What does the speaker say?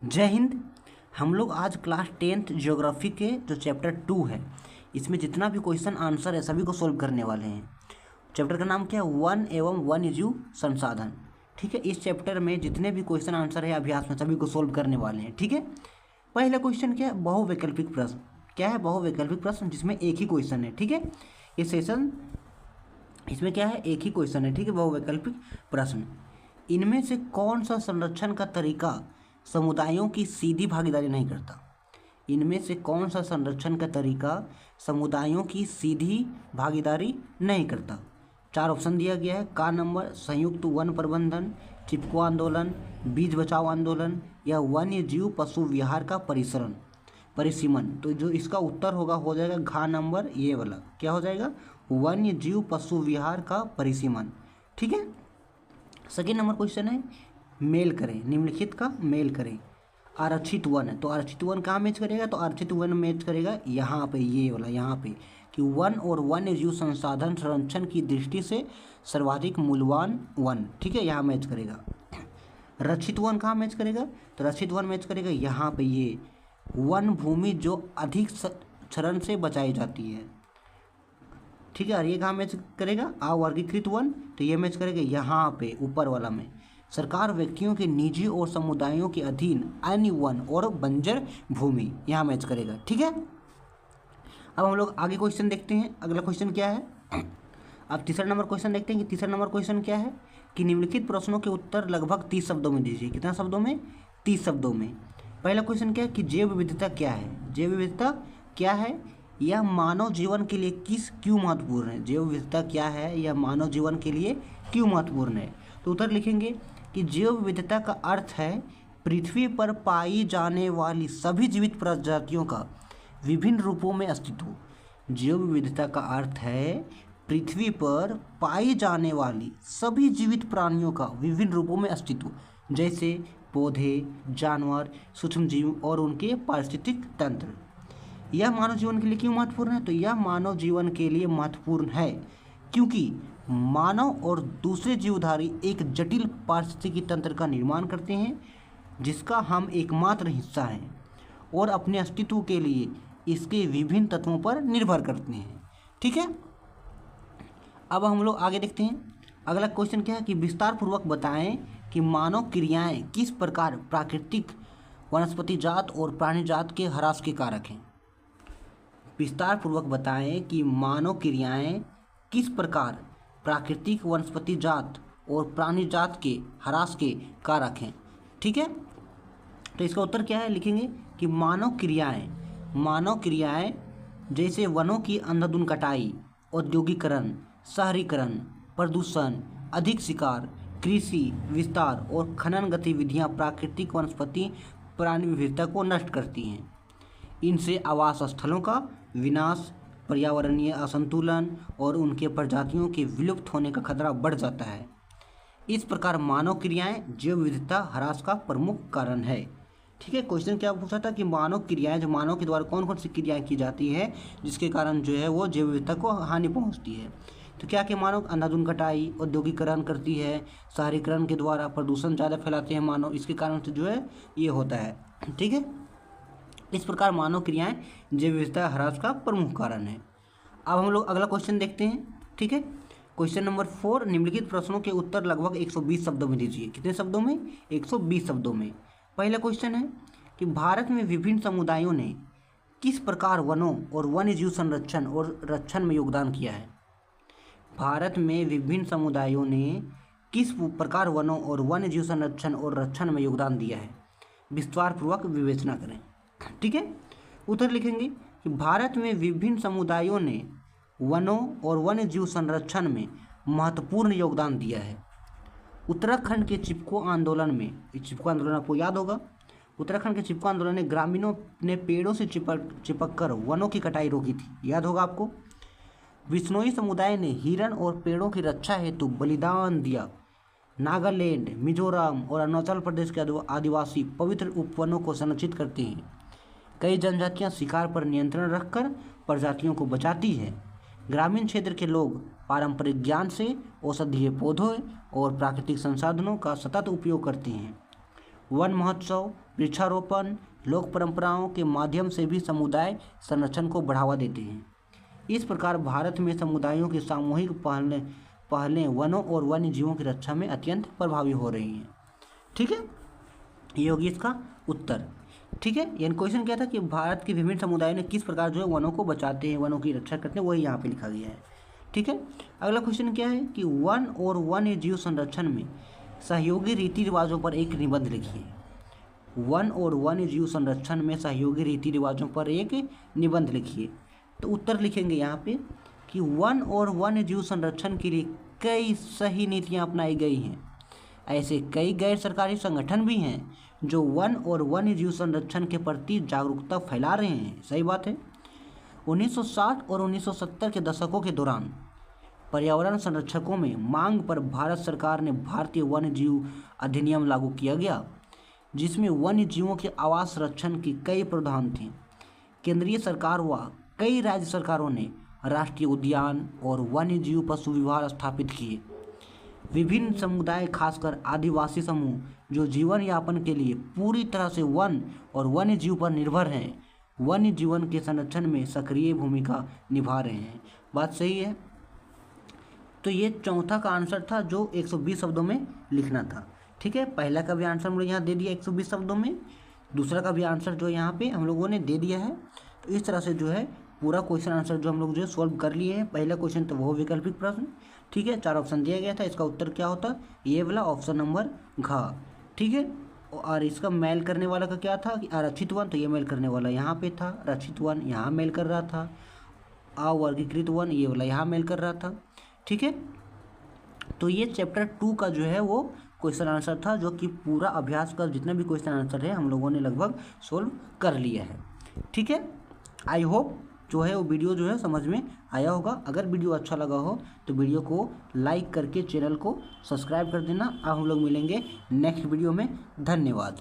जय हिंद। हम लोग आज क्लास 10th ज्योग्राफी के जो चैप्टर 2 है, इसमें जितना भी क्वेश्चन आंसर है सभी को सोल्व करने वाले हैं। चैप्टर का नाम क्या है? वन एवं वन्यजीव संसाधन। ठीक है, इस चैप्टर में जितने भी क्वेश्चन आंसर है अभ्यास में सभी को सोल्व करने वाले हैं। ठीक है, पहला क्वेश्चन क्या है? बहुवैकल्पिक प्रश्न। क्या है? बहुवैकल्पिक प्रश्न, जिसमें एक ही क्वेश्चन है। ठीक है, ये सेशन इसमें क्या है? एक ही क्वेश्चन है। ठीक है, बहुवैकल्पिक प्रश्न। इनमें से कौन सा संरक्षण का तरीका समुदायों की सीधी भागीदारी नहीं करता? इनमें से कौन सा संरक्षण का तरीका समुदायों की सीधी भागीदारी नहीं करता? चार ऑप्शन दिया गया है। का नंबर संयुक्त वन प्रबंधन, चिपको आंदोलन, बीज बचाओ आंदोलन या वन्य जीव पशु विहार का परिसीमन। तो जो इसका उत्तर होगा हो जाएगा घा नंबर, ये वाला क्या हो जाएगा? वन्य जीव पशु विहार का परिसीमन। ठीक है, सेकेंड नंबर क्वेश्चन है मेल करें, निम्नलिखित का मेल करें। आरक्षित वन है तो आरक्षित वन कहाँ मैच करेगा? तो आरक्षित वन मैच करेगा यहाँ पे, ये वाला यहाँ पे, कि वन और वन्य जीव संसाधन संरक्षण की दृष्टि से सर्वाधिक मूल्यवान वन। ठीक है, यहाँ मैच करेगा। रक्षित वन कहाँ मैच करेगा? तो रक्षित वन मैच करेगा यहाँ पे, ये वन भूमि जो अधिक क्षरण से बचाई जाती है। ठीक है, और ये कहाँ मैच करेगा? अवर्गीकृत वन, तो ये मैच करेगा यहाँ पे ऊपर वाला में। सरकार व्यक्तियों के निजी और समुदायों के अधीन अन्य वन और बंजर भूमि, यहाँ मैच करेगा। ठीक है, अब हम लोग आगे क्वेश्चन देखते हैं। अगला क्वेश्चन क्या है? अब तीसरा नंबर क्वेश्चन देखते हैं कि तीसरा नंबर क्वेश्चन क्या है कि निम्नलिखित प्रश्नों के उत्तर लगभग 30 शब्दों में दीजिए। कितना शब्दों में? 30 शब्दों में। पहला क्वेश्चन क्या है कि जैव विविधता क्या है? जैव विविधता क्या है? यह मानव जीवन के लिए क्यों महत्वपूर्ण है? जैव विविधता क्या है? यह मानव जीवन के लिए क्यों महत्वपूर्ण है? तो उत्तर लिखेंगे कि जैव विविधता का अर्थ है पृथ्वी पर पाई जाने वाली सभी जीवित प्रजातियों का विभिन्न रूपों में अस्तित्व। जैव विविधता का अर्थ है पृथ्वी पर पाई जाने वाली सभी जीवित प्राणियों का विभिन्न रूपों में अस्तित्व, जैसे पौधे, जानवर, सूक्ष्म जीव और उनके पारिस्थितिक तंत्र। यह मानव जीवन के लिए क्यों महत्वपूर्ण है? तो यह मानव जीवन के लिए महत्वपूर्ण है क्योंकि मानव और दूसरे जीवधारी एक जटिल पारिस्थितिकी तंत्र का निर्माण करते हैं जिसका हम एकमात्र हिस्सा हैं और अपने अस्तित्व के लिए इसके विभिन्न तत्वों पर निर्भर करते हैं। ठीक है, अब हम लोग आगे देखते हैं। अगला क्वेश्चन क्या है कि विस्तार पूर्वक बताएं कि मानव क्रियाएं किस प्रकार प्राकृतिक वनस्पति जात और प्राणी जात के ह्रास के कारक हैं। विस्तार पूर्वक बताएं कि मानव क्रियाएं किस प्रकार प्राकृतिक वनस्पति जात और प्राणी जात के ह्रास के कारक हैं। ठीक है, तो इसका उत्तर क्या है? लिखेंगे कि मानव क्रियाएं जैसे वनों की अंधाधुंध कटाई, औद्योगिकरण, शहरीकरण, प्रदूषण, अधिक शिकार, कृषि विस्तार और खनन गतिविधियां प्राकृतिक वनस्पति प्राणी विविधता को नष्ट करती हैं। इनसे आवास स्थलों का विनाश, पर्यावरणीय असंतुलन और उनके प्रजातियों के विलुप्त होने का खतरा बढ़ जाता है। इस प्रकार मानव क्रियाएं जैव विविधता ह्रास का प्रमुख कारण है। ठीक है, क्वेश्चन क्या पूछा था कि मानव क्रियाएं, जो मानव के द्वारा कौन कौन सी क्रियाएं की जाती है जिसके कारण जो है वो जैव विविधता को हानि पहुंचती है। तो क्या कि मानव अंधाधुंध कटाई, औद्योगिकरण करती है, शहरीकरण के द्वारा प्रदूषण ज़्यादा फैलाते हैं मानव, इसके कारण से जो है ये होता है। ठीक है, इस प्रकार मानव क्रियाएं जैव विविधता ह्रास का प्रमुख कारण है। अब हम लोग अगला क्वेश्चन देखते हैं। ठीक है, क्वेश्चन नंबर 4, निम्नलिखित प्रश्नों के उत्तर लगभग 120 शब्दों में दीजिए। कितने शब्दों में? 120 शब्दों में। पहला क्वेश्चन है कि भारत में विभिन्न समुदायों ने किस प्रकार वनों और वन्य जीव संरक्षण और रक्षण में योगदान किया है। भारत में विभिन्न समुदायों ने किस प्रकार वनों और वन्य जीव संरक्षण और रक्षण में योगदान दिया है? विस्तारपूर्वक विवेचना करें। ठीक है, उत्तर लिखेंगे कि भारत में विभिन्न समुदायों ने वनों और वन्य जीव संरक्षण में महत्वपूर्ण योगदान दिया है। उत्तराखंड के चिपको आंदोलन में, चिपको आंदोलन आपको याद होगा, उत्तराखंड के चिपको आंदोलन में ग्रामीणों ने पेड़ों से चिपक कर वनों की कटाई रोकी थी, याद होगा आपको। बिश्नोई समुदाय ने हिरण और पेड़ों की रक्षा हेतु बलिदान दिया। नागालैंड, मिजोरम और अरुणाचल प्रदेश के आदिवासी पवित्र उपवनों को संरक्षित करते हैं। कई जनजातियां शिकार पर नियंत्रण रखकर प्रजातियों को बचाती हैं। ग्रामीण क्षेत्र के लोग पारंपरिक ज्ञान से औषधीय पौधों और प्राकृतिक संसाधनों का सतत उपयोग करते हैं। वन महोत्सव, वृक्षारोपण, लोक परंपराओं के माध्यम से भी समुदाय संरक्षण को बढ़ावा देते हैं। इस प्रकार भारत में समुदायों की सामूहिक पहलें वनों और वन्य जीवों की रक्षा में अत्यंत प्रभावी हो रही हैं। ठीक है, ये होगी इसका उत्तर। ठीक है, यानी क्वेश्चन क्या था कि भारत के विभिन्न समुदायों ने किस प्रकार जो है वनों को बचाते हैं, वनों की रक्षा करते हैं, वही यहाँ पे लिखा गया है। ठीक है, अगला क्वेश्चन क्या है कि वन और वन्य जीव संरक्षण में सहयोगी रीति रिवाजों पर एक निबंध लिखिए। वन और वन्य जीव संरक्षण में सहयोगी रीति रिवाजों पर एक निबंध लिखिए। तो उत्तर लिखेंगे यहाँ पे कि वन और वन्य जीव संरक्षण के लिए कई सही नीतियाँ अपनाई गई हैं। ऐसे कई गैर सरकारी संगठन भी हैं जो वन और वन्य जीव संरक्षण के प्रति जागरूकता फैला रहे हैं। सही बात है। 1960 और 1970 के दशकों के दौरान पर्यावरण संरक्षकों में मांग पर भारत सरकार ने भारतीय वन्य जीव अधिनियम लागू किया गया, जिसमें वन्य जीवों के आवास संरक्षण के कई प्रावधान थे। केंद्रीय सरकार व कई राज्य सरकारों ने राष्ट्रीय उद्यान और वन्य जीव पशु विभाग स्थापित किए। विभिन्न समुदाय, खासकर आदिवासी समूह, जो जीवन यापन के लिए पूरी तरह से वन और वन्य जीव पर निर्भर हैं, वन्य जीवन के संरक्षण में सक्रिय भूमिका निभा रहे हैं। बात सही है। तो ये चौथा का आंसर था जो 120 शब्दों में लिखना था। ठीक है, पहला का भी आंसर हम लोग यहाँ दे दिया 120 शब्दों में, दूसरा का भी आंसर जो यहाँ पे हम लोगों ने दे दिया है। तो इस तरह से जो है पूरा क्वेश्चन आंसर जो हम लोग जो है सॉल्व कर लिए हैं। पहला क्वेश्चन तो वो वैकल्पिक प्रश्न। ठीक है, 4 ऑप्शन दिया गया था, इसका उत्तर क्या होता, ये वाला ऑप्शन नंबर घ। ठीक है, और इसका मेल करने वाला का क्या था कि आरक्षित वन, तो ये मेल करने वाला यहाँ पे था, आरक्षित वन यहाँ मेल कर रहा था, अवर्गीकृत वन ये वाला यहाँ मेल कर रहा था। ठीक है, तो ये चैप्टर 2 का जो है वो क्वेश्चन आंसर था, जो कि पूरा अभ्यास का जितना भी क्वेश्चन आंसर है हम लोगों ने लगभग सोल्व कर लिया है। ठीक है, आई होप जो है वो वीडियो जो है समझ में आया होगा। अगर वीडियो अच्छा लगा हो तो वीडियो को लाइक करके चैनल को सब्सक्राइब कर देना। अब हम लोग मिलेंगे नेक्स्ट वीडियो में। धन्यवाद।